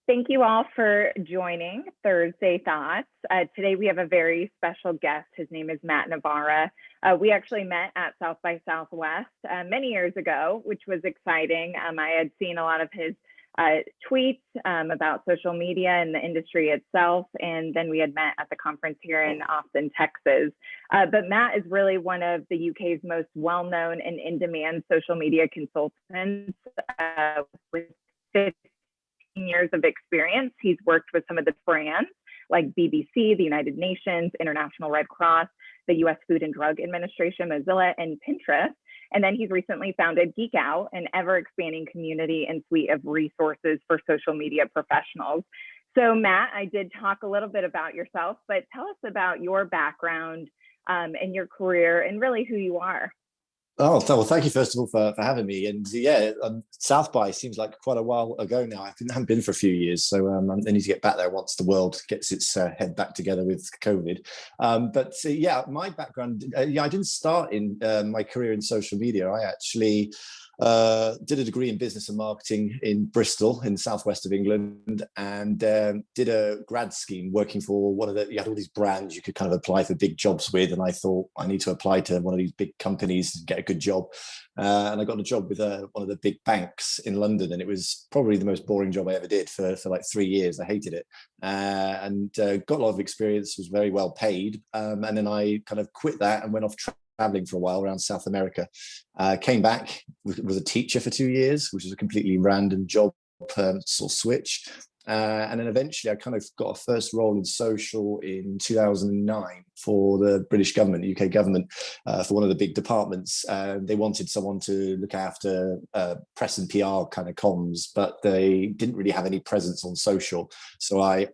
Thank you all for joining Thursday Thoughts. Today we have a very special guest. His name is Matt Navarra. We actually met at South by Southwest many years ago, which was exciting. I had seen a lot of his tweets about social media and the industry itself, and then we had met at the conference here in Austin, Texas. But Matt is really one of the UK's most well-known and in-demand social media consultants with 15 years of experience. He's worked with some of the brands like BBC, the United Nations, International Red Cross, the US Food and Drug Administration, Mozilla, and Pinterest. And then he's recently founded Geek Out, an ever-expanding community and suite of resources for social media professionals. So Matt, I did talk a little bit about yourself, but tell us about your background and your career and really who you are. Oh, well, thank you first of all for having me. And yeah, South by seems like quite a while ago now. I haven't been for a few years, so I need to get back there once the world gets its head back together with COVID. Yeah, my background, I didn't start in my career in social media. I actually did a degree in business and marketing in Bristol in the southwest of England, and did a grad scheme working for you had all these brands you could kind of apply for big jobs with, and I thought I need to apply to one of these big companies and get a good job, and I got a job with one of the big banks in London, and it was probably the most boring job I ever did for like 3 years. I hated it, and got a lot of experience, was very well paid, and then I kind of quit that and went off traveling for a while around South America. Came back, was a teacher for 2 years, which was a completely random job sort of switch. And then eventually I kind of got a first role in social in 2009 for the British government, the UK government, for one of the big departments. They wanted someone to look after press and PR kind of comms, but they didn't really have any presence on social. So I,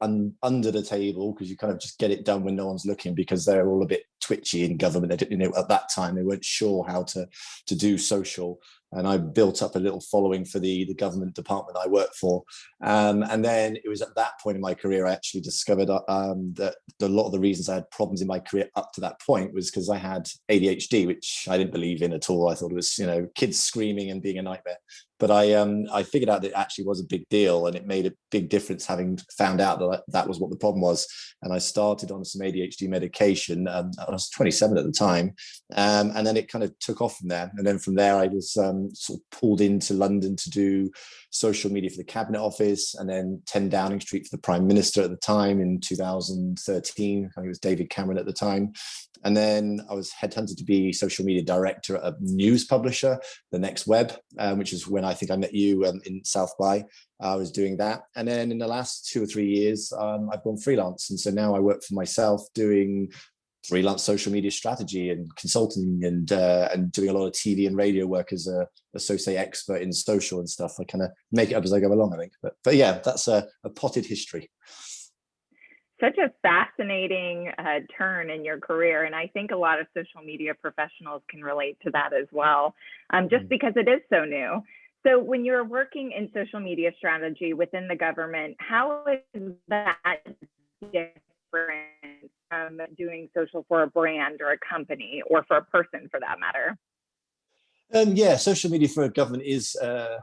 under the table, because you kind of just get it done when no one's looking, because they're all a bit twitchy in government. They didn't, at that time, they weren't sure how to do social. And I built up a little following for the government department I worked for. And then it was at that point in my career, I actually discovered that a lot of the reasons I had problems in my career up to that point was because I had ADHD, which I didn't believe in at all. I thought it was, kids screaming and being a nightmare. But I figured out that it actually was a big deal, and it made a big difference having found out that that was what the problem was. And I started on some ADHD medication. I was 27 at the time, and then it kind of took off from there. And then from there, I was sort of pulled into London to do social media for the Cabinet Office, and then 10 Downing Street for the Prime Minister at the time in 2013. I think it was David Cameron at the time. And then I was headhunted to be social media director at a news publisher, The Next Web, which is when I think I met you in South by. I was doing that. And then in the last 2 or 3 years, I've gone freelance. And so now I work for myself doing freelance social media strategy and consulting, and doing a lot of TV and radio work as a associate expert in social and stuff. I kind of make it up as I go along, I think. But yeah, that's a potted history. Such a fascinating turn in your career. And I think a lot of social media professionals can relate to that as well, just because it is so new. So when you're working in social media strategy within the government, how is that different from doing social for a brand or a company, or for a person for that matter? Yeah, social media for a government is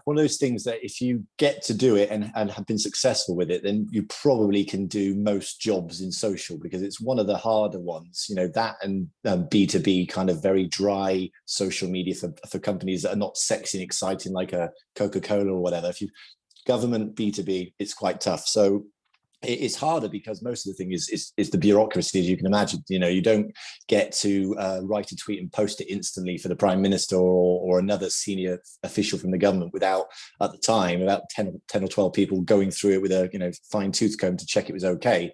one of those things that if you get to do it and have been successful with it, then you probably can do most jobs in social, because it's one of the harder ones, that and B2B kind of very dry social media for companies that are not sexy and exciting like a Coca-Cola or whatever. If you government B2B, it's quite tough. So it's harder because most of the thing is the bureaucracy, as you can imagine. You don't get to write a tweet and post it instantly for the Prime Minister or another senior official from the government without, at the time, about 10 or 12 people going through it with a fine tooth comb to check it was okay.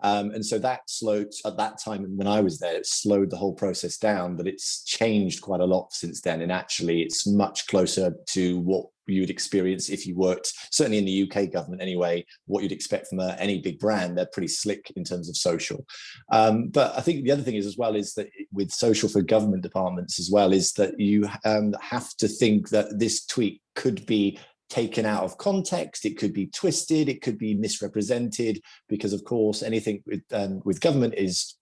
And so that slowed, at that time when I was there, it slowed the whole process down, but it's changed quite a lot since then. And actually it's much closer to what you'd experience if you worked, certainly in the UK government anyway, what you'd expect from any big brand. They're pretty slick in terms of social. But I think the other thing is as well is that with social for government departments as well, is that you have to think that this tweet could be taken out of context, it could be twisted, it could be misrepresented, because of course anything with government is,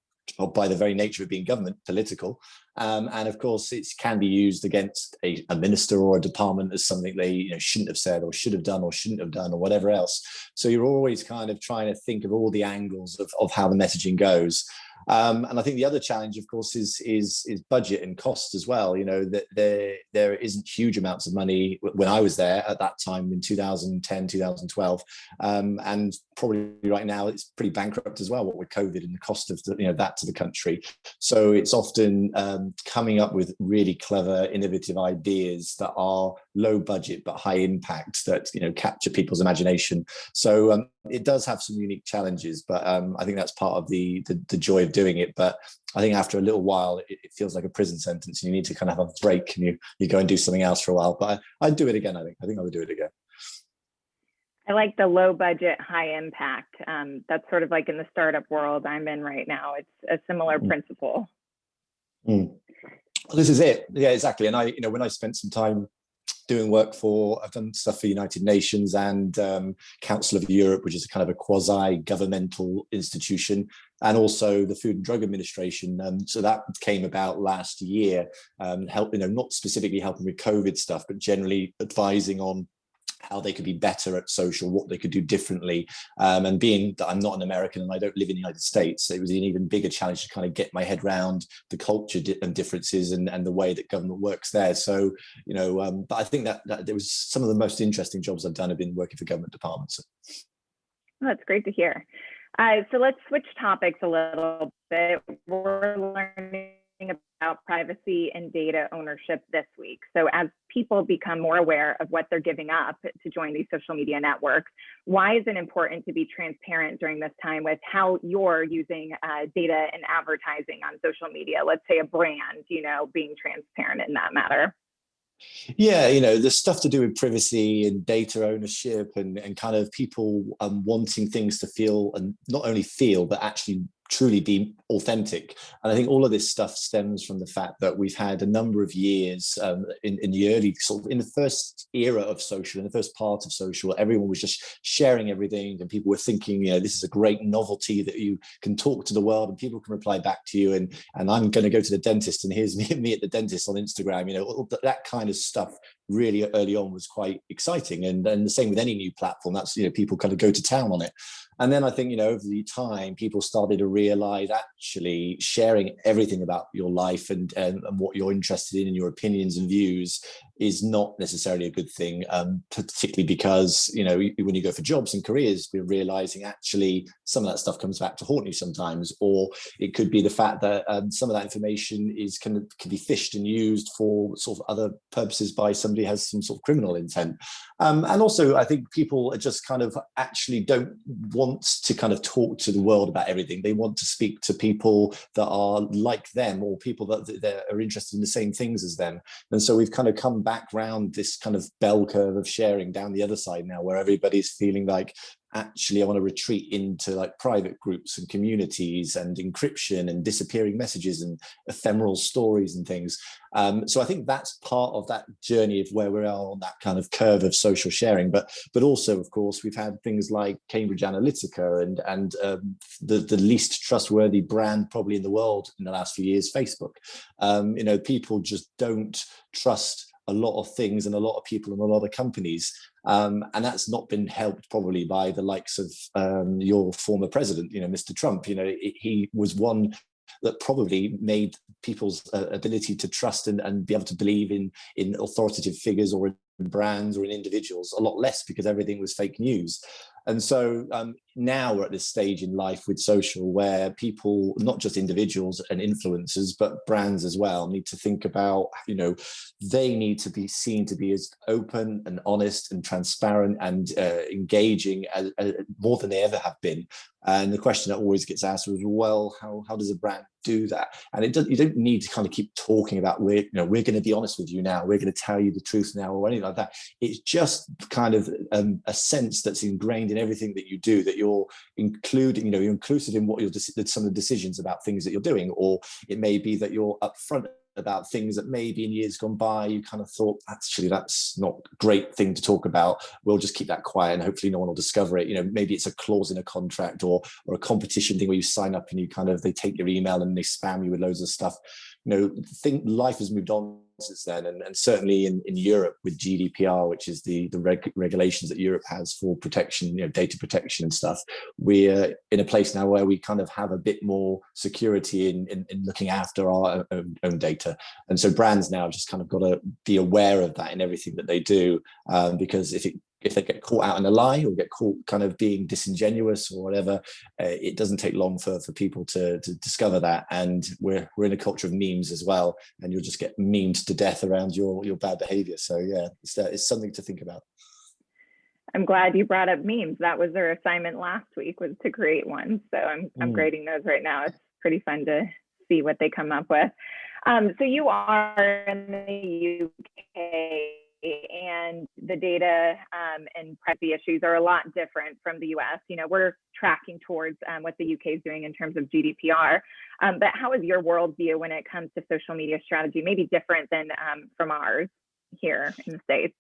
by the very nature of being government, political. And of course, it can be used against a minister or a department as something they shouldn't have said or should have done or shouldn't have done or whatever else. So you're always kind of trying to think of all the angles of how the messaging goes. And I think the other challenge, of course, is budget and cost as well. That there isn't huge amounts of money when I was there at that time in 2010, 2012, and probably right now it's pretty bankrupt as well. What with COVID and the cost of that to the country, so it's often coming up with really clever, innovative ideas that are low budget but high impact that capture people's imagination. So it does have some unique challenges, but I think that's part of the joy of doing it. But I think after a little while, it feels like a prison sentence, and you need to kind of have a break, and you go and do something else for a while. But I'd do it again. I think I would do it again. I like the low budget, high impact. That's sort of like in the startup world I'm in right now. It's a similar principle. This is it. Yeah, exactly. And I, when I spent some time doing work I've done stuff for United Nations and Council of Europe, which is a kind of a quasi-governmental institution, and also the Food and Drug Administration. So that came about last year, not specifically helping with COVID stuff, but generally advising on how they could be better at social, what they could do differently. And being that I'm not an American and I don't live in the United States, it was an even bigger challenge to kind of get my head around the culture and differences and the way that government works there. So, but I think that there was some of the most interesting jobs I've done have been working for government departments. Oh, that's great to hear. So let's switch topics a little bit. We're learning about privacy and data ownership this week. So as people become more aware of what they're giving up to join these social media networks, why is it important to be transparent during this time with how you're using data and advertising on social media? Let's say a brand, being transparent in that matter. Yeah, there's stuff to do with privacy and data ownership and kind of people wanting things to feel, and not only feel, but actually truly be authentic. And I think all of this stuff stems from the fact that we've had a number of years in the early in the first era of social, in the first part of social, everyone was just sharing everything, and people were thinking, this is a great novelty that you can talk to the world and people can reply back to you, and I'm going to go to the dentist and here's me at the dentist on Instagram. That kind of stuff really early on was quite exciting, and the same with any new platform. That's people kind of go to town on it. And then I think, over the time, people started to realize actually sharing everything about your life and what you're interested in and your opinions and views is not necessarily a good thing, particularly because, when you go for jobs and careers, we're realizing actually some of that stuff comes back to haunt you sometimes, or it could be the fact that some of that information can be fished and used for sort of other purposes by somebody who has some sort of criminal intent. And also, I think people are just kind of actually don't want to kind of talk to the world about everything. They want to speak to people that are like them, or people that are interested in the same things as them. And so we've kind of come back round this kind of bell curve of sharing down the other side now, where everybody's feeling like, actually, I want to retreat into like private groups and communities and encryption and disappearing messages and ephemeral stories and things. So I think that's part of that journey of where we are on that kind of curve of social sharing. But also, of course, we've had things like Cambridge Analytica and the least trustworthy brand probably in the world in the last few years, Facebook. People just don't trust a lot of things and a lot of people and a lot of companies. And that's not been helped probably by the likes of your former president, Mr. Trump. He was one that probably made people's ability to trust and be able to believe in authoritative figures or in brands or in individuals a lot less, because everything was fake news. And so now we're at this stage in life with social where people, not just individuals and influencers, but brands as well, need to think about, they need to be seen to be as open and honest and transparent and engaging as more than they ever have been. And the question that always gets asked is, well, how does a brand do that? And you don't need to kind of keep talking about, we're going to be honest with you now, we're going to tell you the truth now, or anything like that. It's just kind of a sense that's ingrained in everything that you do, that you're including, you're inclusive in what some of the decisions about things that you're doing, or it may be that you're upfront about things that maybe in years gone by you kind of thought, actually that's not a great thing to talk about, we'll just keep that quiet and hopefully no one will discover it. Maybe it's a clause in a contract or a competition thing where you sign up and you they take your email and they spam you with loads of stuff. Life has moved on since then, and certainly in Europe with GDPR, which is the regulations that Europe has for protection, data protection and stuff, we're in a place now where we kind of have a bit more security in looking after our own data. And so brands now just kind of got to be aware of that in everything that they do, because if they get caught out in a lie or get caught kind of being disingenuous or whatever, it doesn't take long for people to discover that. And we're in a culture of memes as well, and you'll just get memed to death around your bad behavior. So yeah, it's something to think about. I'm glad you brought up memes. That was their assignment last week, was to create one. So I'm grading those right now. It's pretty fun to see what they come up with. So you are in the UK, and the data and privacy issues are a lot different from the US. We're tracking towards what the UK is doing in terms of GDPR. But how is your worldview when it comes to social media strategy? Maybe different than from ours here in the States?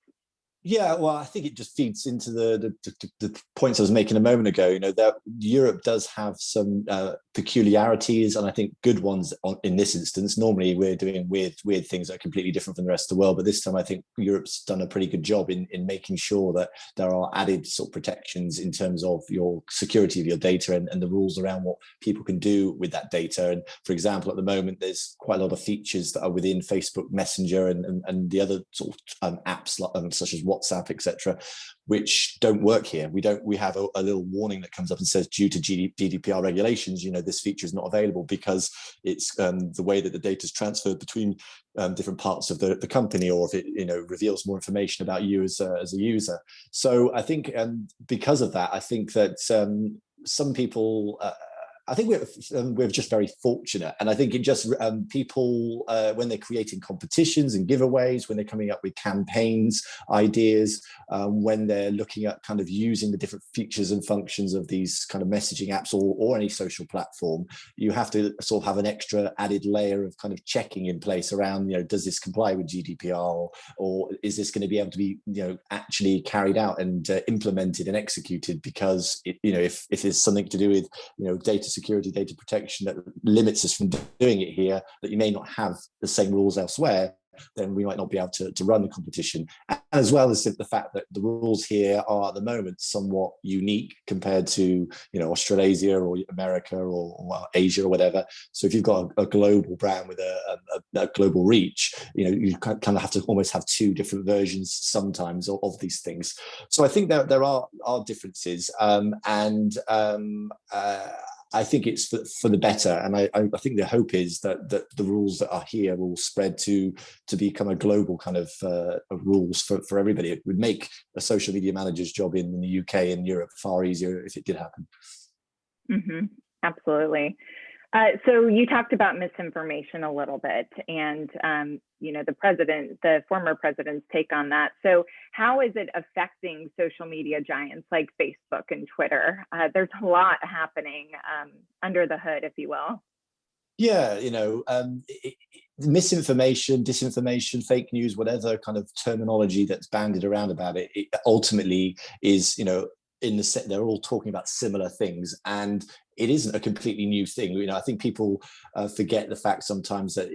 Yeah, well, I think it just feeds into the points I was making a moment ago. That Europe does have some peculiarities, and I think good ones in this instance. Normally, we're doing weird things that are completely different from the rest of the world, but this time I think Europe's done a pretty good job in making sure that there are added sort of protections in terms of your security of your data and the rules around what people can do with that data. And for example, at the moment, there's quite a lot of features that are within Facebook Messenger and the other sort of apps such as WhatsApp, etc., which don't work here. We have a little warning that comes up and says, due to GDPR regulations, this feature is not available because it's the way that the data is transferred between different parts of the company, or if it reveals more information about you as a user. So I think because of that, I think that some people. I think we're just very fortunate, and I think it just people when they're creating competitions and giveaways, when they're coming up with campaigns, ideas, when they're looking at kind of using the different features and functions of these kind of messaging apps or any social platform, you have to sort of have an extra added layer of kind of checking in place around, does this comply with GDPR, or is this going to be able to be actually carried out and implemented and executed? Because if there's something to do with data security, data protection that limits us from doing it here, that you may not have the same rules elsewhere, then we might not be able to run the competition. And as well as the fact that the rules here are at the moment somewhat unique compared to Australasia or America or Asia or whatever. So if you've got a global brand with a global reach, you kind of have to almost have two different versions sometimes of these things. So I think there are differences, and I think it's for the better, and I think the hope is that the rules that are here will spread to become a global kind of rules for everybody. It would make a social media manager's job in the UK and Europe far easier if it did happen. Mm-hmm. Absolutely. So you talked about misinformation a little bit, and the former president's take on that. So how is it affecting social media giants like Facebook and Twitter? There's a lot happening under the hood, if you will. Yeah, misinformation, disinformation, fake news, whatever kind of terminology that's bandied around about it, it ultimately is, in the set, they're all talking about similar things, and it isn't a completely new thing. I think people forget the fact sometimes that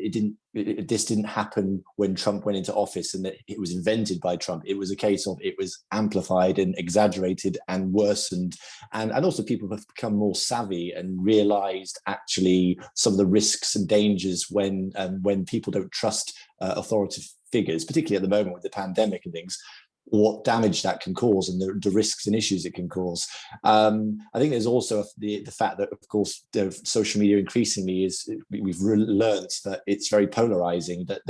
this didn't happen when Trump went into office and that it was invented by Trump. It was a case of it was amplified and exaggerated and worsened, and also people have become more savvy and realized actually some of the risks and dangers when people don't trust authoritative figures, particularly at the moment with the pandemic and things, what damage that can cause and the risks and issues it can cause. I think there's also the fact that, of course, social media increasingly we've learned that it's very polarizing, that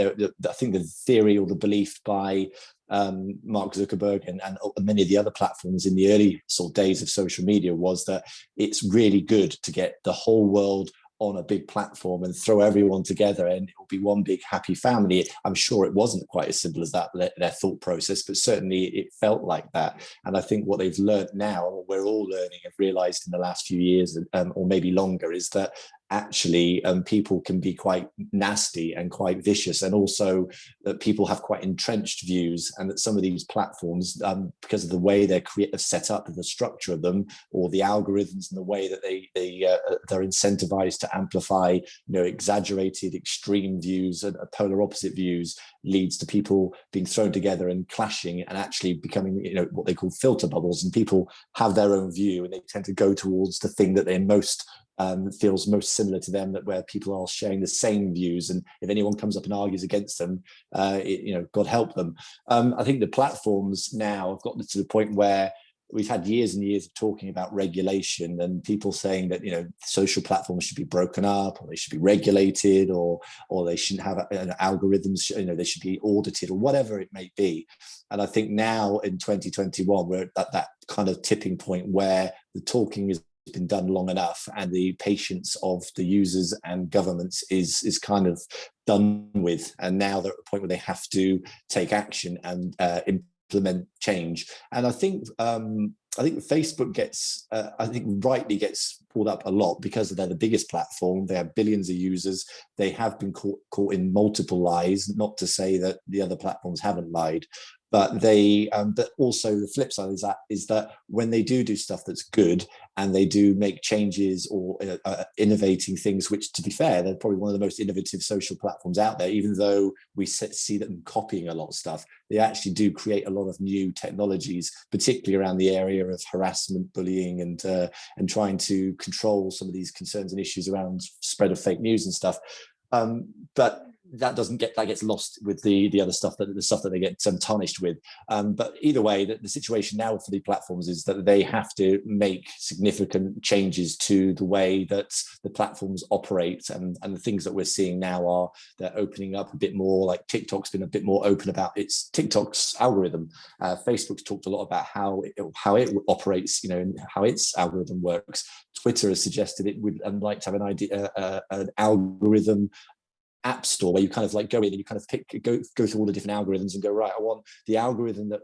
I think the theory or the belief by Mark Zuckerberg and many of the other platforms in the early sort of days of social media was that it's really good to get the whole world on a big platform and throw everyone together and it will be one big happy family. I'm sure it wasn't quite as simple as that, their thought process, but certainly it felt like that. And I think what they've learned now, what we're all learning and realized in the last few years, or maybe longer, is that actually people can be quite nasty and quite vicious, and also that people have quite entrenched views, and that some of these platforms, because of the way they're set up, the structure of them, or the algorithms and the way that they're incentivized to amplify exaggerated extreme views and polar opposite views, leads to people being thrown together and clashing and actually becoming what they call filter bubbles, and people have their own view and they tend to go towards the thing that they most feels most similar to them, that where people are sharing the same views, and if anyone comes up and argues against them, God help them. I think the platforms now have gotten to the point where we've had years and years of talking about regulation, and people saying that social platforms should be broken up, or they should be regulated, or they shouldn't have algorithms, they should be audited, or whatever it may be. And I think now in 2021 we're at that kind of tipping point where the talking is been done long enough, and the patience of the users and governments is kind of done with, and now they're at the point where they have to take action and implement change. And I think Facebook gets rightly gets pulled up a lot because they're the biggest platform. They have billions of users. They have been caught in multiple lies, not to say that the other platforms haven't lied. But but also the flip side is that when they do stuff that's good, and they do make changes or innovating things, which, to be fair, they're probably one of the most innovative social platforms out there, even though we see them copying a lot of stuff. They actually do create a lot of new technologies, particularly around the area of harassment, bullying, and trying to control some of these concerns and issues around spread of fake news and stuff. But that gets lost with the other stuff, the stuff that they get tarnished with. But either way, the situation now for the platforms is that they have to make significant changes to the way that the platforms operate, and the things that we're seeing now are they're opening up a bit more. Like TikTok's been a bit more open about TikTok's algorithm. Facebook's talked a lot about how it operates, how its algorithm works. Twitter has suggested it would like to have an algorithm app store where you kind of like go in and you kind of go through all the different algorithms and go, right, I want the algorithm that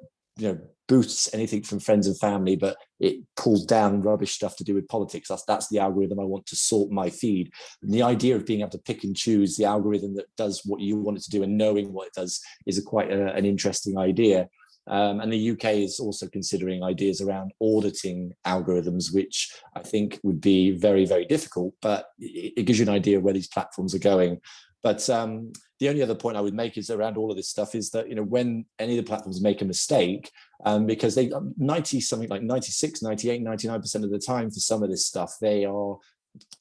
boosts anything from friends and family, but it pulls down rubbish stuff to do with politics. That's the algorithm I want to sort my feed. And the idea of being able to pick and choose the algorithm that does what you want it to do, and knowing what it does, is quite an interesting idea. And the UK is also considering ideas around auditing algorithms, which I think would be very, very difficult, but it gives you an idea of where these platforms are going. But the only other point I would make is around all of this stuff is that, when any of the platforms make a mistake, because they 96, 98, 99% of the time for some of this stuff, they are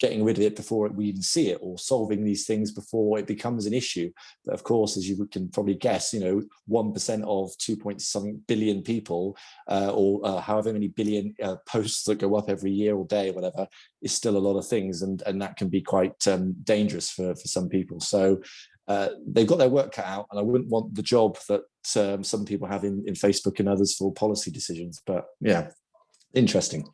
getting rid of it before we even see it, or solving these things before it becomes an issue. But of course, as you can probably guess, 1% of 2 billion people, or however many billion posts that go up every year or day or whatever, is still a lot of things, and that can be quite dangerous for some people. So they've got their work cut out, and I wouldn't want the job that some people have in Facebook and others for policy decisions. But yeah, interesting.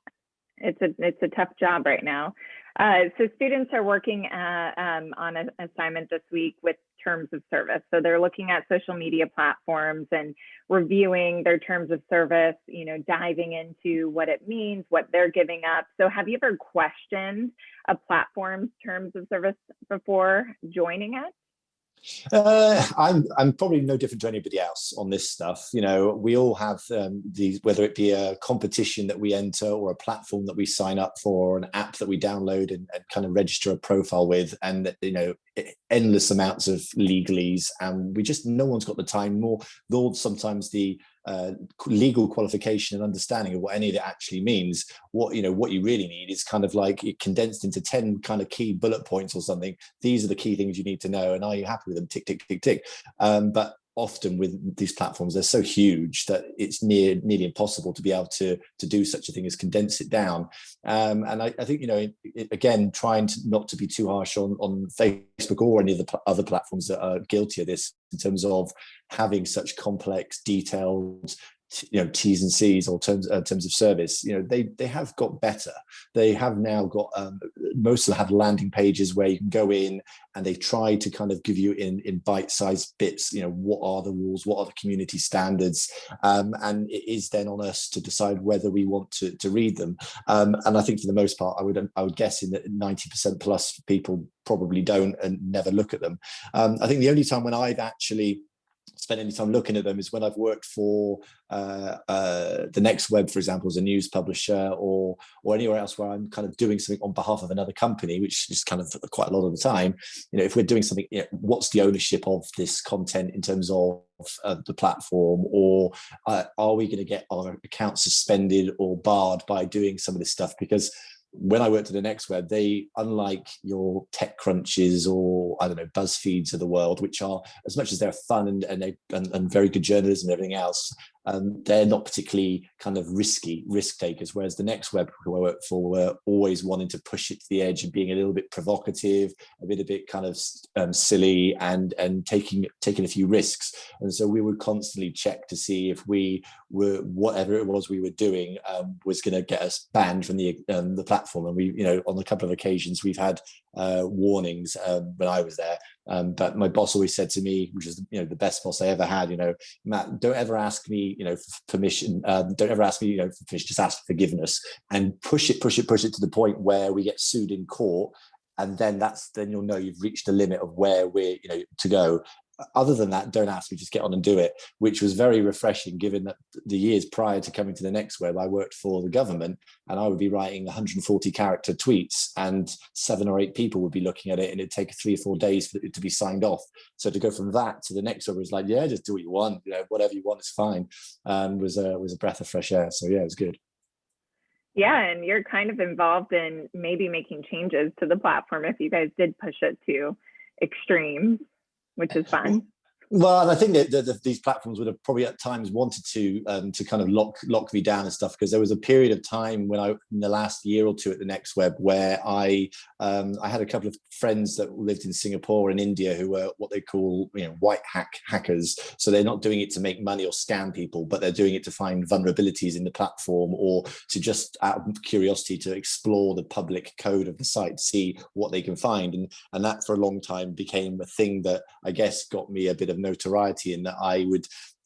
It's a tough job right now. So students are working on an assignment this week with terms of service. So they're looking at social media platforms and reviewing their terms of service, diving into what it means, what they're giving up. So have you ever questioned a platform's terms of service before joining it? I'm probably no different to anybody else on this stuff. We all have these, whether it be a competition that we enter, or a platform that we sign up for, or an app that we download and kind of register a profile with, and endless amounts of legalese, and no one's got the time, nor sometimes the legal qualification and understanding of what any of it actually means. What you really need is kind of like it condensed into 10 kind of key bullet points or something. These are the key things you need to know, and are you happy with them? Tick, tick, tick, tick. But often with these platforms, they're so huge that it's nearly impossible to be able to do such a thing as condense it down. And I think, again, trying not to be too harsh on Facebook or any of the other platforms that are guilty of this, in terms of having such complex, detailed T's and C's or terms of service. They have got better. They have now got most of them have landing pages where you can go in and they try to kind of give you in bite-sized bits. What are the rules? What are the community standards? And it is then on us to decide whether we want to read them. And I think for the most part, I would guess in that 90% plus people probably don't and never look at them. I think the only time when I've actually spent any time looking at them is when I've worked for the Next Web, for example, as a news publisher, or anywhere else where I'm kind of doing something on behalf of another company, which is kind of quite a lot of the time. If we're doing something, what's the ownership of this content in terms of the platform, or are we going to get our account suspended or barred by doing some of this stuff? Because when I worked at the Next Web, they, unlike your tech crunches or BuzzFeeds of the world, which are, as much as they're fun and very good journalism and everything else, they're not particularly kind of risk takers. Whereas the Next Web, who I worked for, were always wanting to push it to the edge and being a little bit provocative, a bit kind of silly, and taking a few risks. And so we would constantly check to see if we were, whatever it was we were doing, was going to get us banned from the platform. And we, on a couple of occasions, we've had warnings when I was there. But my boss always said to me, which is the best boss I ever had, Matt, don't ever ask me for permission. Don't ever ask me for permission. Just ask for forgiveness and push it to the point where we get sued in court, and then you'll know you've reached the limit of where we're to go. Other than that, don't ask me, just get on and do it, which was very refreshing, given that the years prior to coming to the Next Web, I worked for the government and I would be writing 140 character tweets and 7 or 8 people would be looking at it, and it'd take 3 or 4 days for it to be signed off. So to go from that to the Next Web was like, yeah, just do what you want, whatever you want is fine. Was a breath of fresh air. So yeah, it was good. Yeah, and you're kind of involved in maybe making changes to the platform if you guys did push it to extremes, which is fun. Well, and I think that these platforms would have probably at times wanted to kind of lock me down and stuff, because there was a period of time when in the last year or two at the Next Web, where I had a couple of friends that lived in Singapore and India who were what they call white hackers. So they're not doing it to make money or scam people, but they're doing it to find vulnerabilities in the platform, or to just out of curiosity to explore the public code of the site, see what they can find. And that for a long time became a thing that I guess got me a bit of notoriety, in that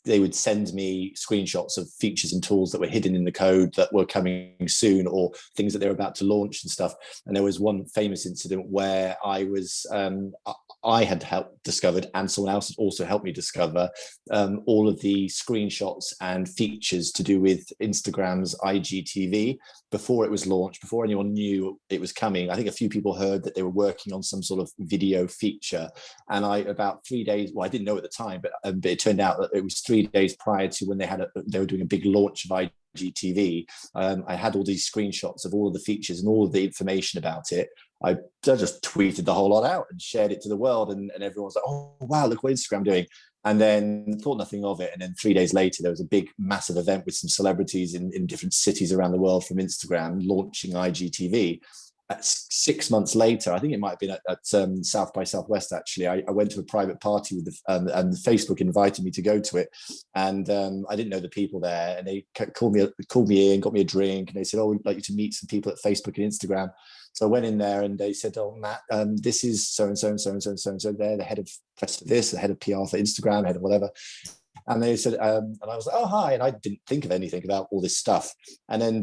they would send me screenshots of features and tools that were hidden in the code that were coming soon, or things that they were about to launch and stuff. And there was one famous incident where I had discovered, and someone else had also helped me discover, all of the screenshots and features to do with Instagram's IGTV before it was launched, before anyone knew it was coming. I think a few people heard that they were working on some sort of video feature. And about 3 days, well, I didn't know at the time, but it turned out that it was 3 days prior to when they were doing a big launch of IGTV. I had all these screenshots of all of the features and all of the information about it. I just tweeted the whole lot out and shared it to the world, and everyone's like, oh wow, look what Instagram doing. And then thought nothing of it. And then 3 days later, there was a big, massive event with some celebrities in different cities around the world from Instagram launching IGTV. 6 months later, I think it might have been at South by Southwest, actually, I went to a private party with and Facebook invited me to go to it. And I didn't know the people there, and they called me in, got me a drink, and they said, oh, we'd like you to meet some people at Facebook and Instagram. So I went in there and they said, oh, Matt, this is so-and-so and so-and-so and so-and-so. They're the head of press for this, the head of PR for Instagram, head of whatever. And they said, and I was like, oh, hi. And I didn't think of anything about all this stuff. And then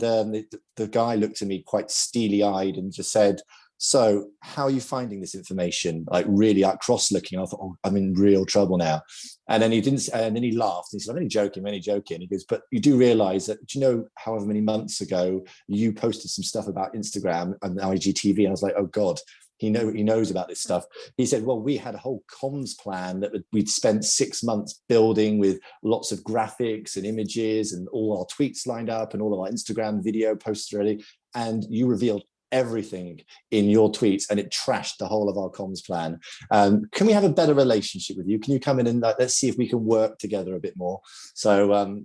the guy looked at me quite steely-eyed and just said, so how are you finding this information? Like really cross-looking. I thought, oh, I'm in real trouble now. And then he didn't. And then he laughed. He said, I'm only joking, I'm only joking. He goes, but you do realize that, do you know, however many months ago, you posted some stuff about Instagram and IGTV? And I was like, oh God. He knows about this stuff. He said, well, we had a whole comms plan that we'd spent 6 months building, with lots of graphics and images and all our tweets lined up and all of our Instagram video posts ready. And you revealed everything in your tweets, and it trashed the whole of our comms plan. Can we have a better relationship with you? Can you come in and let's see if we can work together a bit more? So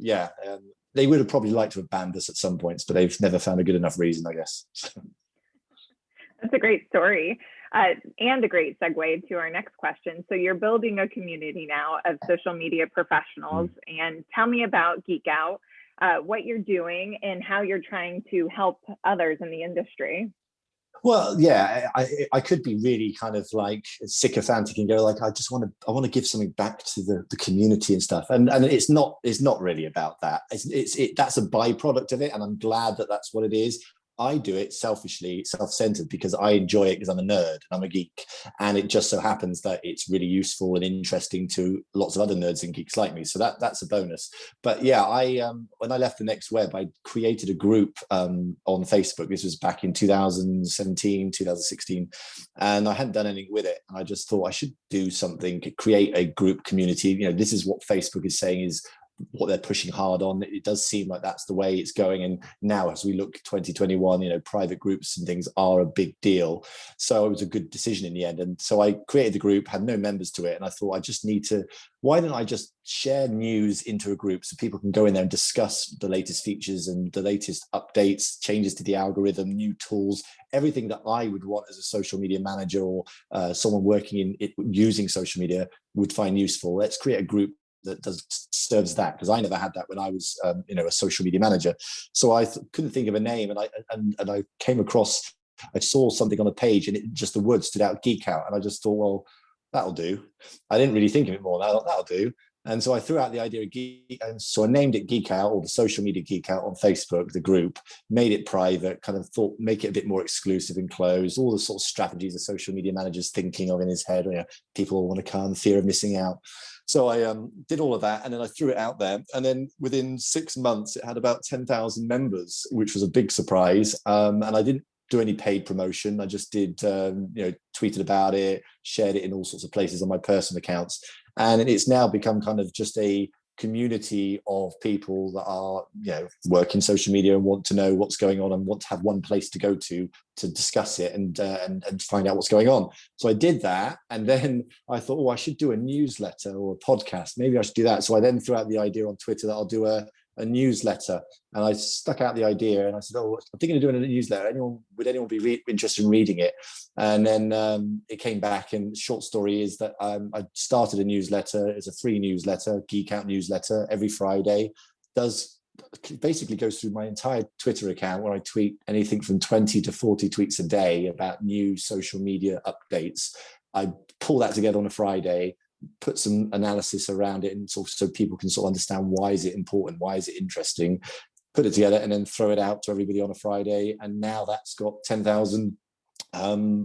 they would have probably liked to have banned us at some points, but they've never found a good enough reason, I guess. That's a great story. And a great segue to our next question. So you're building a community now of social media professionals, and tell me about Geek Out, what you're doing and how you're trying to help others in the industry. Well, yeah, I could be really kind of like sycophantic and go like, I want to give something back to the community and stuff. And it's not really about that. That's a byproduct of it. And I'm glad that that's what it is. I do it selfishly, self-centered, because I enjoy it because I'm a nerd and I'm a geek. And it just so happens that it's really useful and interesting to lots of other nerds and geeks like me. So that's a bonus. But yeah, when I left the Next Web, I created a group on Facebook. This was back in 2017, 2016. And I hadn't done anything with it. And I just thought I should do something, create a group community. This is what Facebook is saying is what they're pushing hard on. It does seem like that's the way it's going. And now as we look 2021, private groups and things are a big deal. So it was a good decision in the end. And so I created the group, had no members to it. And I thought why don't I just share news into a group so people can go in there and discuss the latest features and the latest updates, changes to the algorithm, new tools, everything that I would want as a social media manager or someone working in it using social media would find useful. Let's create a group that serves that, because I never had that when I was a social media manager. So I couldn't think of a name, and I came across, I saw something on a page and the word stood out, Geek Out, and I just thought, well, that'll do. I didn't really think of it more. I thought that'll do. And so I threw out the idea of geek, and so I named it Geek Out, or the Social Media Geek Out on Facebook, the group, made it private, kind of thought, make it a bit more exclusive and closed, all the sort of strategies a social media manager's thinking of in his head, people want to come, fear of missing out. So I did all of that, and then I threw it out there. And then within 6 months, it had about 10,000 members, which was a big surprise. And I didn't do any paid promotion. I just did, tweeted about it, shared it in all sorts of places on my personal accounts. And it's now become kind of just a community of people that are, work in social media and want to know what's going on and want to have one place to go to discuss it and find out what's going on. So I did that, and then I thought, I should do a newsletter or a podcast. Maybe I should do that. So I then threw out the idea on Twitter that I'll do a newsletter, and I stuck out the idea, and I said, I'm thinking of doing a newsletter. Would anyone be interested in reading it? And then it came back, and the short story is that I started a newsletter. It's a free newsletter, Geek Out newsletter, every Friday. Basically goes through my entire Twitter account, where I tweet anything from 20 to 40 tweets a day about new social media updates. I pull that together on a Friday, put some analysis around it, and so people can sort of understand, why is it important, why is it interesting, put it together, and then throw it out to everybody on a Friday. And now that's got 10,000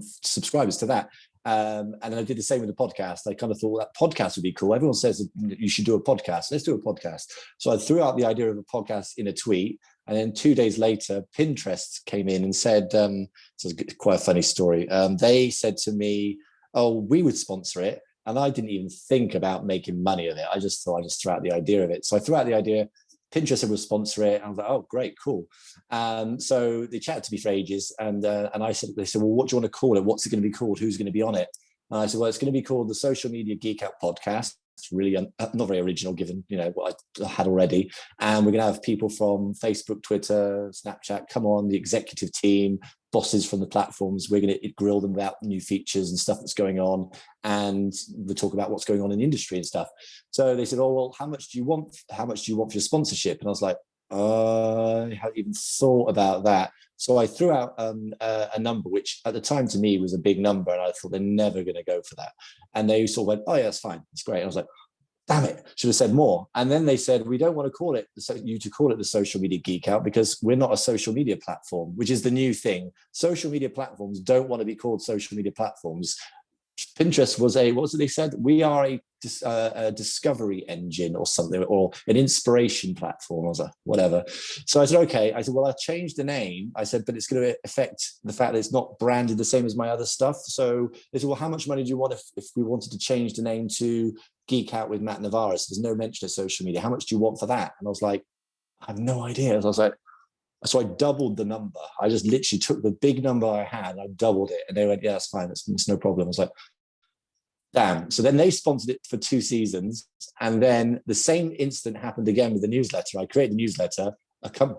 subscribers to that. And then I did the same with the podcast. I kind of thought that podcast would be cool. Everyone says that you should do a podcast. Let's do a podcast. So I threw out the idea of a podcast in a tweet. And then 2 days later, Pinterest came in and said, so it's quite a funny story. They said to me, we would sponsor it. And I didn't even think about making money of it. I just thought I'd just throw out the idea of it. So I threw out the idea. Pinterest said we'll sponsor it. I was like, oh, great, cool. So they chatted to me for ages, and they said, well, what do you want to call it? What's it going to be called? Who's going to be on it? And I said, well, it's going to be called the Social Media Geek Out Podcast. It's really not very original, given what I had already. And we're going to have people from Facebook, Twitter, Snapchat come on, the executive team, bosses from the platforms. We're going to grill them about new features and stuff that's going on, and we'll talk about what's going on in the industry and stuff. So they said, well, how much do you want for your sponsorship? And I was like, I hadn't even thought about that. So I threw out a number, which at the time to me was a big number, and I thought they're never going to go for that. And they sort of went, oh yeah, that's fine, that's great. And I was like, damn it, should have said more. And then they said, we don't want to call it the Social Media Geek Out, because we're not a social media platform, which is the new thing. Social media platforms don't want to be called social media platforms. Pinterest was what was it they said? We are a discovery engine or something, or an inspiration platform. I was like, whatever. So I said, okay. I said, well, I changed the name. I said, but it's going to affect the fact that it's not branded the same as my other stuff. So they said, well, how much money do you want if we wanted to change the name to Geek Out with Matt Navarra? So there's no mention of social media. How much do you want for that? And I was like, I have no idea. So I was like, so I doubled the number. I just literally took the big number I had and I doubled it. And they went, yeah, that's fine. It's no problem. I was like, damn. So then they sponsored it for 2 seasons. And then the same incident happened again with the newsletter. I created the newsletter.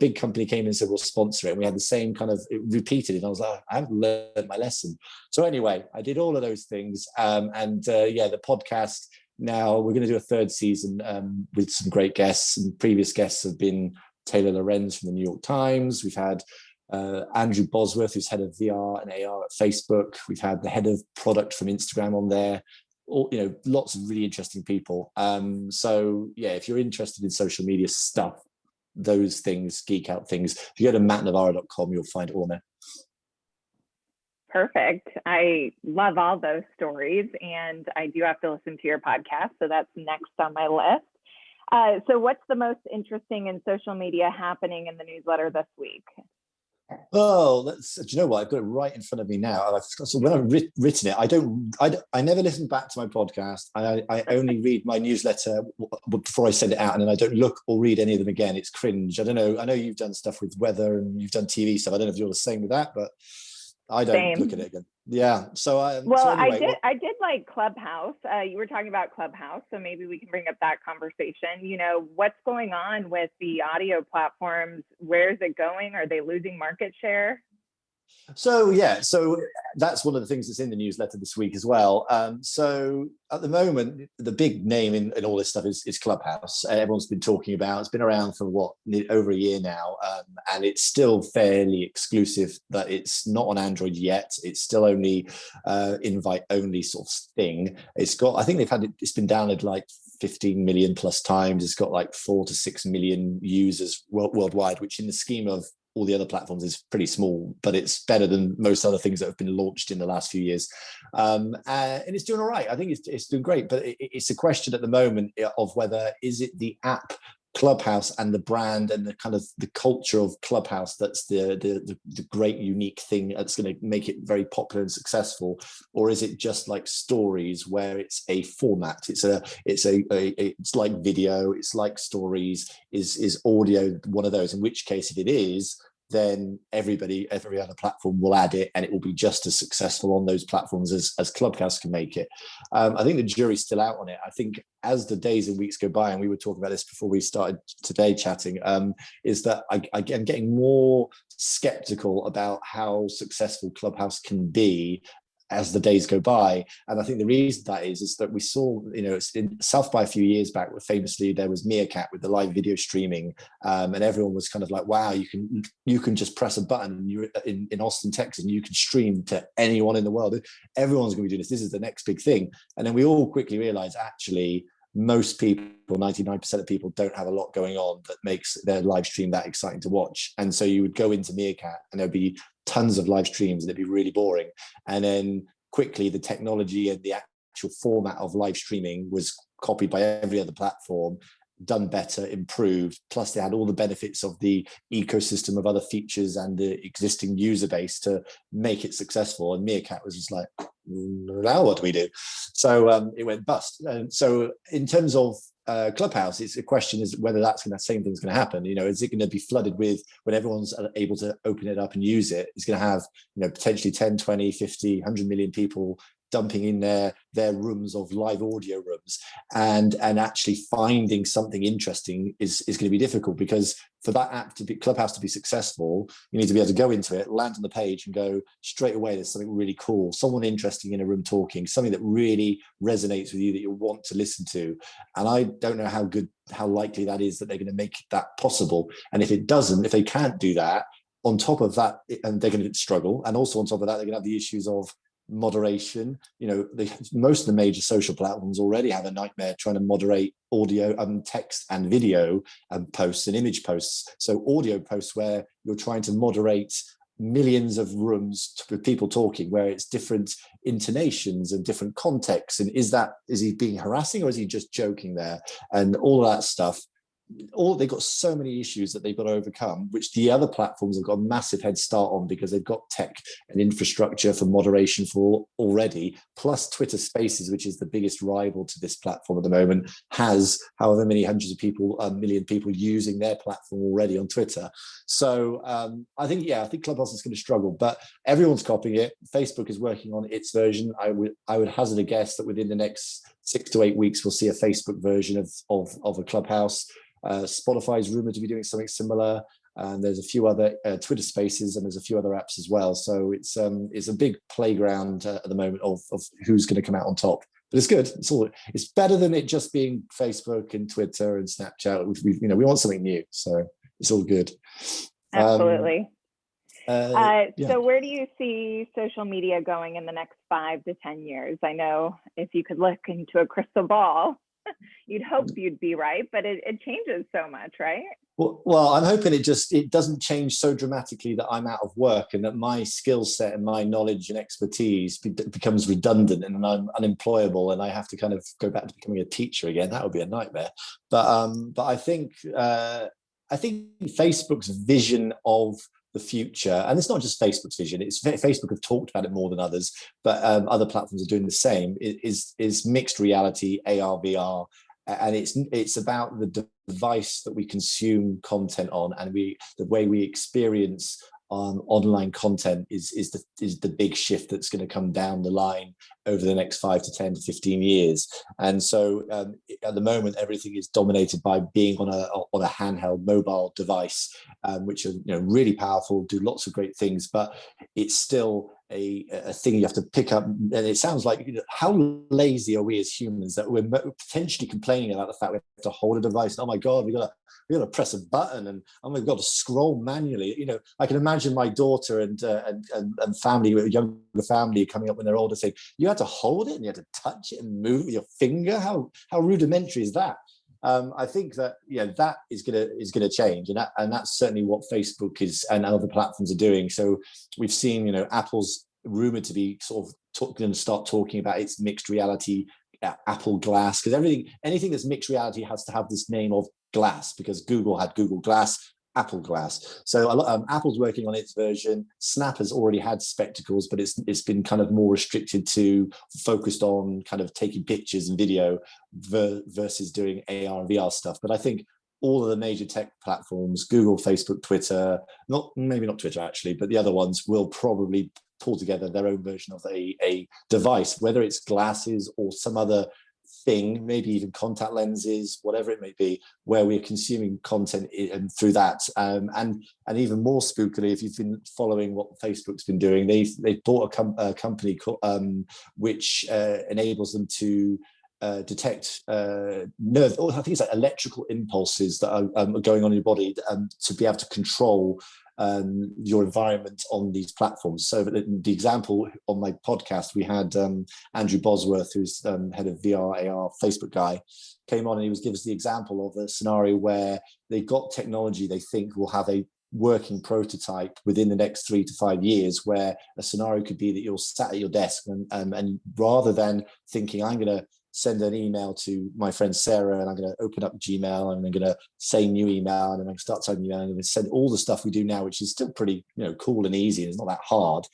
big company came in and said, we'll sponsor it. And we had the same kind of, it repeated it. And I was like, I haven't learned my lesson. So anyway, I did all of those things. The podcast, now we're going to do a third season with some great guests. And previous guests have been Taylor Lorenz from the New York Times. We've had Andrew Bosworth, who's head of VR and AR at Facebook. We've had the head of product from Instagram on there. All, lots of really interesting people. If you're interested in social media stuff, those things, geek out things, if you go to mattnavarra.com, you'll find it all there. Perfect. I love all those stories, and I do have to listen to your podcast, so that's next on my list. So what's the most interesting in social media happening in the newsletter this week? Oh, do you know what? I've got it right in front of me now. So when I've written it, I never listen back to my podcast. I only read my newsletter before I send it out, and then I don't look or read any of them again. It's cringe. I don't know. I know you've done stuff with weather and you've done TV stuff. I don't know if you're the same with that, but I don't look at it again. Yeah. I did like Clubhouse. You were talking about Clubhouse, so maybe we can bring up that conversation. What's going on with the audio platforms? Where's it going? Are they losing market share? So that's one of the things that's in the newsletter this week as well. So at the moment, the big name in all this stuff is Clubhouse. Everyone's been talking about. It's been around for over a year now, and it's still fairly exclusive. That it's not on Android yet. It's still only invite only sort of thing. It's been downloaded like 15 million plus times. It's got like 4 to 6 million users worldwide, which in the scheme of all the other platforms is pretty small, but it's better than most other things that have been launched in the last few years. And it's doing all right. I think it's doing great, but it's a question at the moment of whether is it the app Clubhouse and the brand and the kind of the culture of Clubhouse that's the great unique thing that's going to make it very popular and successful, or is it just like stories where it's a format? It's like video, it's like stories. Is audio one of those? In which case, if it is, then every other platform will add it, and it will be just as successful on those platforms as Clubhouse can make it. I think the jury's still out on it. I think as the days and weeks go by, and we were talking about this before we started today chatting, is that I'm getting more skeptical about how successful Clubhouse can be as the days go by. And I think the reason that is that we saw, it's in South by a few years back, where famously there was Meerkat with the live video streaming, and everyone was kind of like, wow, you can just press a button and you're in Austin, Texas, and you can stream to anyone in the world. Everyone's going to be doing this. This is the next big thing. And then we all quickly realized, actually, most people, 99% of people, don't have a lot going on that makes their live stream that exciting to watch. And so you would go into Meerkat and there'd be tons of live streams and it'd be really boring. And then quickly the technology and the actual format of live streaming was copied by every other platform, done better, improved. Plus they had all the benefits of the ecosystem of other features and the existing user base to make it successful. And Meerkat was just like, now what do we do? So it went bust. And so in terms of Clubhouse, it's a question is whether that same thing's going to happen. Is it going to be flooded with, when everyone's able to open it up and use it, it's going to have potentially 10, 20, 50, 100 million people dumping in their rooms of live audio rooms, and actually finding something interesting is going to be difficult, because for that app to be Clubhouse to be successful, you need to be able to go into it, land on the page and go straight away, there's something really cool, someone interesting in a room talking, something that really resonates with you that you want to listen to. And I don't know how likely that is that they're going to make that possible. And if they can't do that, on top of that, and they're going to struggle, and also on top of that, they're going to have the issues of moderation. Most of the major social platforms already have a nightmare trying to moderate audio, text and video posts and image posts. So audio posts where you're trying to moderate millions of rooms with people talking, where it's different intonations and different contexts, and is he being harassing or is he just joking there, and all of that stuff. They've got so many issues that they've got to overcome, which the other platforms have got a massive head start on, because they've got tech and infrastructure for moderation for already. Plus Twitter Spaces, which is the biggest rival to this platform at the moment, has however many hundreds of people, million people using their platform already on Twitter. So I think Clubhouse is going to struggle, but everyone's copying it. Facebook is working on its version. I would hazard a guess that within the next 6 to 8 weeks, we'll see a Facebook version of a Clubhouse. Spotify is rumored to be doing something similar. And there's a few other Twitter Spaces, and there's a few other apps as well. So it's a big playground at the moment of who's going to come out on top. But it's good. It's better than it just being Facebook and Twitter and Snapchat. We want something new, so it's all good. Absolutely. Yeah. So where do you see social media going in the next 5 to 10 years? I know if you could look into a crystal ball, you'd hope you'd be right, but it changes so much, right? Well, I'm hoping it doesn't change so dramatically that I'm out of work and that my skill set and my knowledge and expertise becomes redundant and I'm unemployable and I have to kind of go back to becoming a teacher again. That would be a nightmare. But I think Facebook's vision of the future, and it's not just Facebook's vision, it's Facebook have talked about it more than others, but other platforms are doing the same, is mixed reality, AR, VR, and it's about the device that we consume content on, and the way we experience online content is the big shift that's going to come down the line over the next 5 to 10 to 15 years. And so at the moment, everything is dominated by being on a handheld mobile device, which are really powerful, do lots of great things, but it's still a thing you have to pick up. And it sounds like, how lazy are we as humans that we're potentially complaining about the fact we have to hold a device? And, oh my God, we got to press a button, and we've got to scroll manually. I can imagine my daughter and family, younger family, coming up when they're older, saying, you had to hold it and you had to touch it and move your finger. How rudimentary is that? I think that that is gonna change, and that's certainly what Facebook is and other platforms are doing. So we've seen Apple's rumored to be sort of going to start talking about its mixed reality Apple Glass, because anything that's mixed reality has to have this name of Glass, because Google had Google Glass, Apple Glass. So Apple's working on its version. Snap has already had spectacles, but it's been kind of more restricted to focused on kind of taking pictures and video versus doing AR and VR stuff. But I think all of the major tech platforms, Google, Facebook, Twitter, maybe not Twitter actually, but the other ones will probably pull together their own version of a device, whether it's glasses or some other thing, maybe even contact lenses, whatever it may be, where we're consuming content through that. And even more spookily, if you've been following what Facebook's been doing, they've bought a company called, which enables them to detect I think it's like electrical impulses that are going on in your body to be able to control your environment on these platforms. So the example on my podcast, we had Andrew Bosworth, who's head of VR AR Facebook guy, came on, and he was giving us the example of a scenario where they've got technology they think will have a working prototype within the next 3 to 5 years, where a scenario could be that you're sat at your desk and rather than thinking, I'm going to send an email to my friend Sarah, and I'm going to open up Gmail, and I'm going to say new email, and then I'm going to start typing email, and I'm going to send all the stuff we do now, which is still pretty cool and easy, and it's not that hard.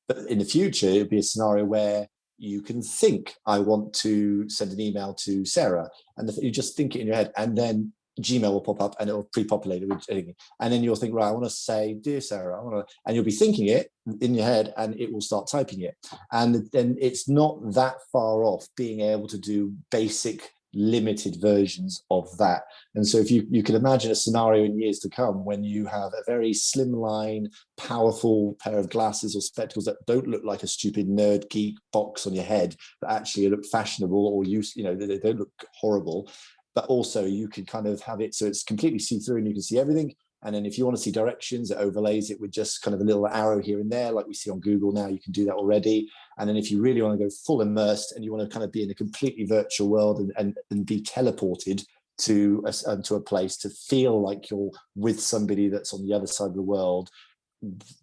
But in the future, it'd be a scenario where you can think, I want to send an email to Sarah, and you just think it in your head, and then Gmail will pop up and it'll pre-populate it with anything. And then you'll think, right, I want to say, dear Sarah, and you'll be thinking it in your head, and it will start typing it. And then it's not that far off being able to do basic limited versions of that. And so if you can imagine a scenario in years to come when you have a very slimline, powerful pair of glasses or spectacles that don't look like a stupid nerd geek box on your head, but actually look fashionable, or they don't look horrible. But also you can kind of have it so it's completely see-through and you can see everything. And then if you want to see directions, it overlays it with just kind of a little arrow here and there, like we see on Google now. You can do that already. And then if you really want to go full immersed and you want to kind of be in a completely virtual world and be teleported to a place to feel like you're with somebody that's on the other side of the world,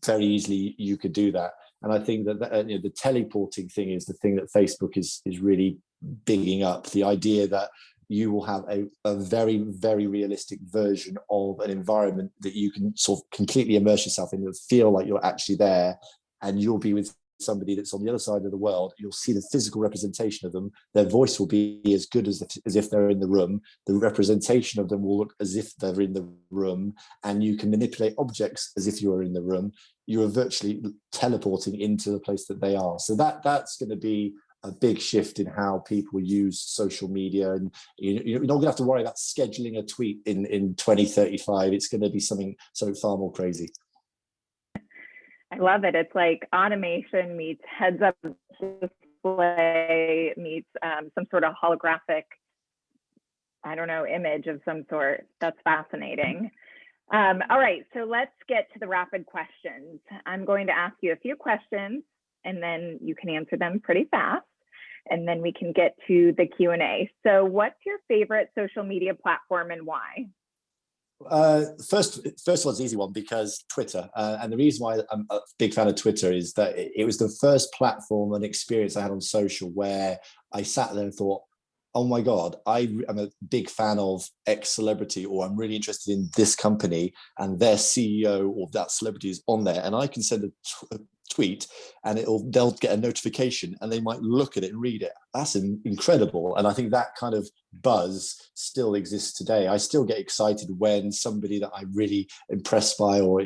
very easily you could do that. And I think that the teleporting thing is the thing that Facebook is really bigging up. The idea that you will have a very, very realistic version of an environment that you can sort of completely immerse yourself in and feel like you're actually there, and you'll be with somebody that's on the other side of the world. You'll see the physical representation of them. Their voice will be as good as if they're in the room. The representation of them will look as if they're in the room, and you can manipulate objects as if you were in the room. You are virtually teleporting into the place that they are. So that's going to be a big shift in how people use social media, and you're not going to have to worry about scheduling a tweet in 2035. It's going to be something so far more crazy. I love it. It's like automation meets heads up display meets some sort of holographic, I don't know, image of some sort. That's fascinating. All right, so let's get to the rapid questions. I'm going to ask you a few questions and then you can answer them pretty fast, and then we can get to the Q&A. So what's your favorite social media platform and why? First one's an easy one, because Twitter, and the reason why I'm a big fan of Twitter is that it was the first platform and experience I had on social where I sat there and thought, oh my God, I'm a big fan of X celebrity, or I'm really interested in this company and their CEO or that celebrity is on there, and I can send a tweet and they'll get a notification and they might look at it and read it. That's incredible. And I think that kind of buzz still exists today. I still get excited when somebody that I'm really impressed by or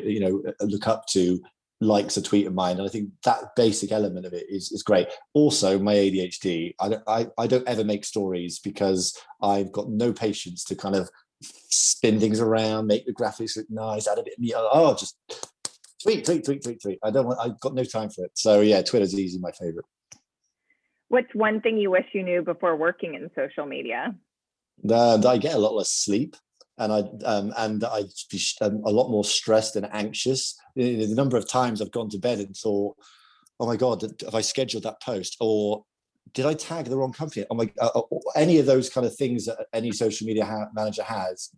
look up to likes a tweet of mine, and I think that basic element of it is great. Also, my ADHD, I don't ever make stories because I've got no patience to kind of spin things around, make the graphics look nice, add a bit of just tweet. I've got no time for it. So yeah, Twitter's easy, my favorite. What's one thing you wish you knew before working in social media? I get a lot less sleep, and I'd be a lot more stressed and anxious. The number of times I've gone to bed and thought, oh my God, have I scheduled that post? Or did I tag the wrong company? Oh my, any of those kind of things that any social media manager has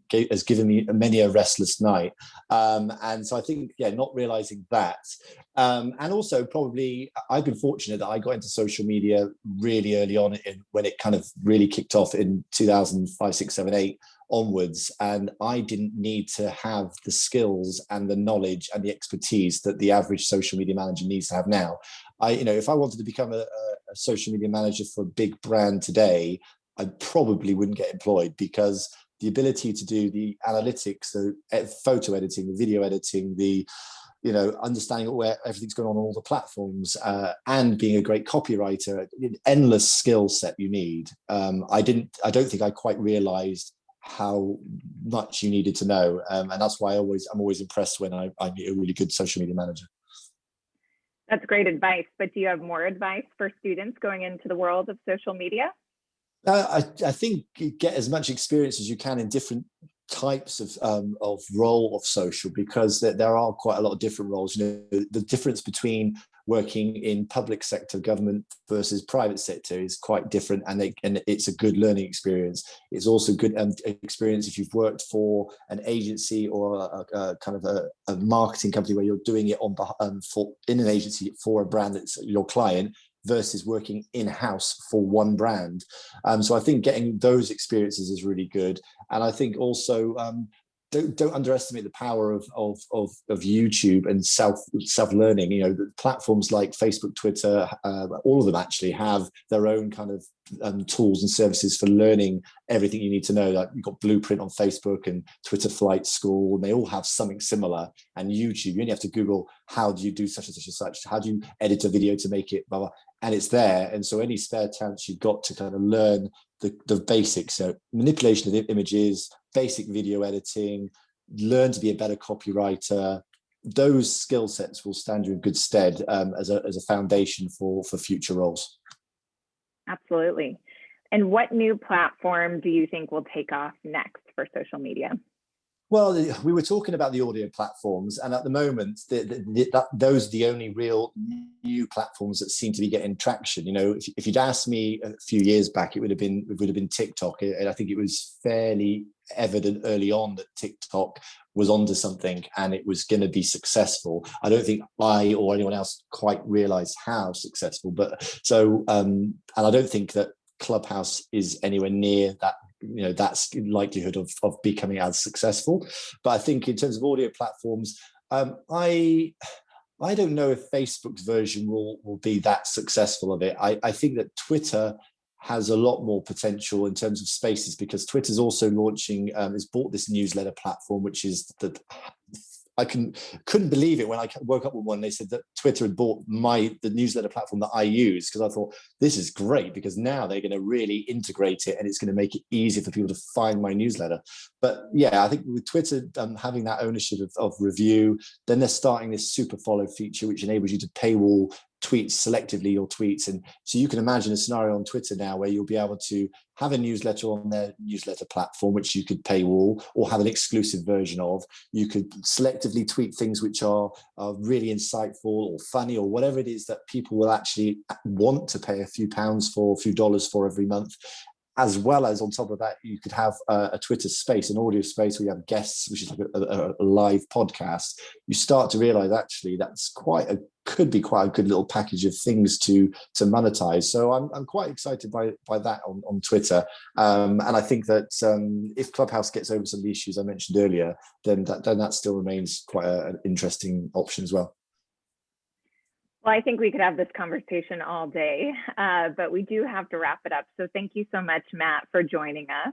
given me many a restless night. And so I think, yeah, not realizing that. And also probably I've been fortunate that I got into social media really early on when it kind of really kicked off in 2005, 6, 7, 8 onwards. And I didn't need to have the skills and the knowledge and the expertise that the average social media manager needs to have now. If I wanted to become a social media manager for a big brand today, I probably wouldn't get employed, because the ability to do the analytics, the photo editing, the video editing, the understanding where everything's going on all the platforms, and being a great copywriter, endless skill set you need. I don't think I quite realized how much you needed to know, and that's why I'm always impressed when I meet a really good social media manager. That's great advice, but do you have more advice for students going into the world of social media? I think you get as much experience as you can in different types of role of social, because there are quite a lot of different roles. The difference between working in public sector government versus private sector is quite different, and it's a good learning experience. It's also good experience if you've worked for an agency or a kind of a marketing company where you're doing it in an agency for a brand that's your client, versus working in-house for one brand. So I think getting those experiences is really good. And I think also don't underestimate the power of YouTube and self-learning. The platforms like Facebook, Twitter, all of them actually have their own kind of tools and services for learning everything you need to know. Like you've got Blueprint on Facebook and Twitter Flight School, and they all have something similar. And YouTube, you only have to Google, how do you do such and such and such? How do you edit a video to make it blah, blah, and it's there. And so any spare chance you've got to kind of learn the basics, so manipulation of images, basic video editing, learn to be a better copywriter, those skill sets will stand you in good stead as a foundation for future roles. Absolutely. And what new platform do you think will take off next for social media? Well, we were talking about the audio platforms, and at the moment, those are the only real new platforms that seem to be getting traction. If you'd asked me a few years back, it would have been TikTok, and I think it was fairly evident early on that TikTok was onto something and it was going to be successful. I don't think I or anyone else quite realized how successful, and I don't think that Clubhouse is anywhere near that. That's likelihood of becoming as successful. But I think in terms of audio platforms, I don't know if Facebook's version will be that successful of it. I think that Twitter has a lot more potential in terms of spaces, because Twitter's also launching, has bought this newsletter platform, which is that couldn't believe it when I woke up one morning. They said that Twitter had bought the newsletter platform that I use, because I thought this is great, because now they're going to really integrate it and it's going to make it easier for people to find my newsletter. But yeah, I think with Twitter having that ownership of review, then they're starting this super follow feature, which enables you to paywall tweets selectively, your tweets. And so you can imagine a scenario on Twitter now where you'll be able to have a newsletter on their newsletter platform, which you could paywall or have an exclusive version of. You could selectively tweet things which are really insightful or funny or whatever it is that people will actually want to pay a few pounds for, a few dollars for every month. As well as, on top of that, you could have a Twitter space, an audio space where you have guests, which is like a live podcast. You start to realize actually that's could be quite a good little package of things to monetize. So I'm quite excited by that on Twitter. And I think that if Clubhouse gets over some of the issues I mentioned earlier, then that still remains quite an interesting option as well. Well, I think we could have this conversation all day, but we do have to wrap it up. So thank you so much, Matt, for joining us.